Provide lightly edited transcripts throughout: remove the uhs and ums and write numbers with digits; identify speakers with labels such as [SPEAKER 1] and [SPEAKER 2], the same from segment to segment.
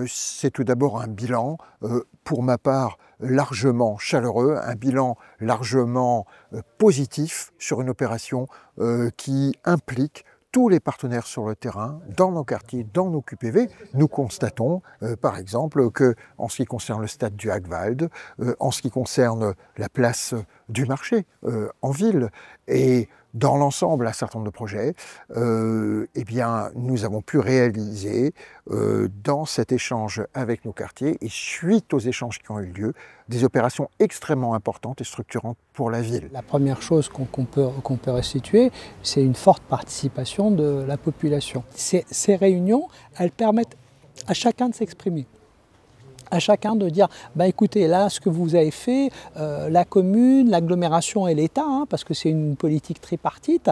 [SPEAKER 1] C'est tout d'abord un bilan, pour ma part, largement chaleureux, un bilan largement positif sur une opération qui implique tous les partenaires sur le terrain, dans nos quartiers, dans nos QPV. Nous constatons, par exemple, que en ce qui concerne le stade du Hagwald, en ce qui concerne la place du marché en ville, et dans l'ensemble un certain nombre de projets, eh bien, nous avons pu réaliser dans cet échange avec nos quartiers, et suite aux échanges qui ont eu lieu, des opérations extrêmement importantes et structurantes pour la ville.
[SPEAKER 2] La première chose qu'on peut restituer, c'est une forte participation de la population. Ces réunions, elles permettent à chacun de s'exprimer. À chacun de dire, bah écoutez, là, ce que vous avez fait, la commune, l'agglomération et l'État, hein, parce que c'est une politique tripartite,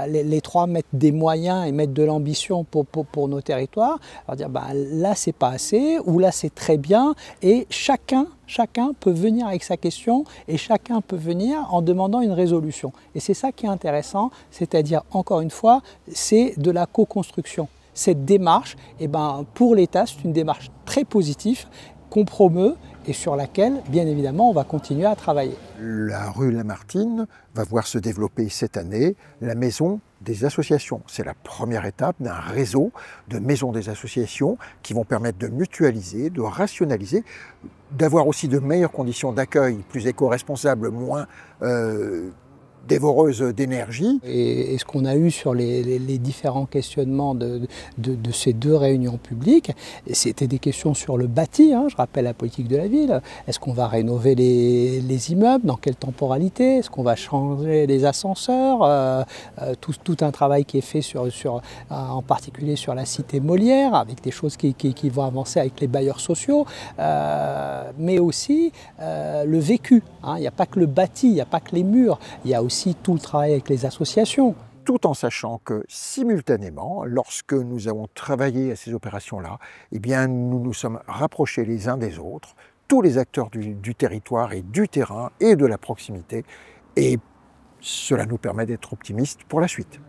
[SPEAKER 2] les trois mettent des moyens et mettent de l'ambition pour nos territoires. Alors dire, bah, là, c'est pas assez, ou là, c'est très bien, et chacun peut venir avec sa question, et chacun peut venir en demandant une résolution. Et c'est ça qui est intéressant, c'est-à-dire, encore une fois, c'est de la co-construction. Cette démarche, eh ben, pour l'État, c'est une démarche très positive qu'on promeut et sur laquelle, bien évidemment, on va continuer à travailler.
[SPEAKER 1] La rue Lamartine va voir se développer cette année la maison des associations. C'est la première étape d'un réseau de maisons des associations qui vont permettre de mutualiser, de rationaliser, d'avoir aussi de meilleures conditions d'accueil, plus éco-responsables, moins dévoreuse d'énergie.
[SPEAKER 2] Et ce qu'on a eu sur les différents questionnements de ces deux réunions publiques, c'était des questions sur le bâti, hein, je rappelle la politique de la ville. Est-ce qu'on va rénover les immeubles? Dans quelle temporalité? Est-ce qu'on va changer les ascenseurs? Tout un travail qui est fait en particulier sur la cité Molière, avec des choses qui vont avancer avec les bailleurs sociaux, mais aussi le vécu. Hein. Il n'y a pas que le bâti, il n'y a pas que les murs, il y a aussi tout le travail avec les associations.
[SPEAKER 1] Tout en sachant que simultanément, lorsque nous avons travaillé à ces opérations-là, eh bien, nous nous sommes rapprochés les uns des autres, tous les acteurs du territoire et du terrain et de la proximité, et cela nous permet d'être optimistes pour la suite.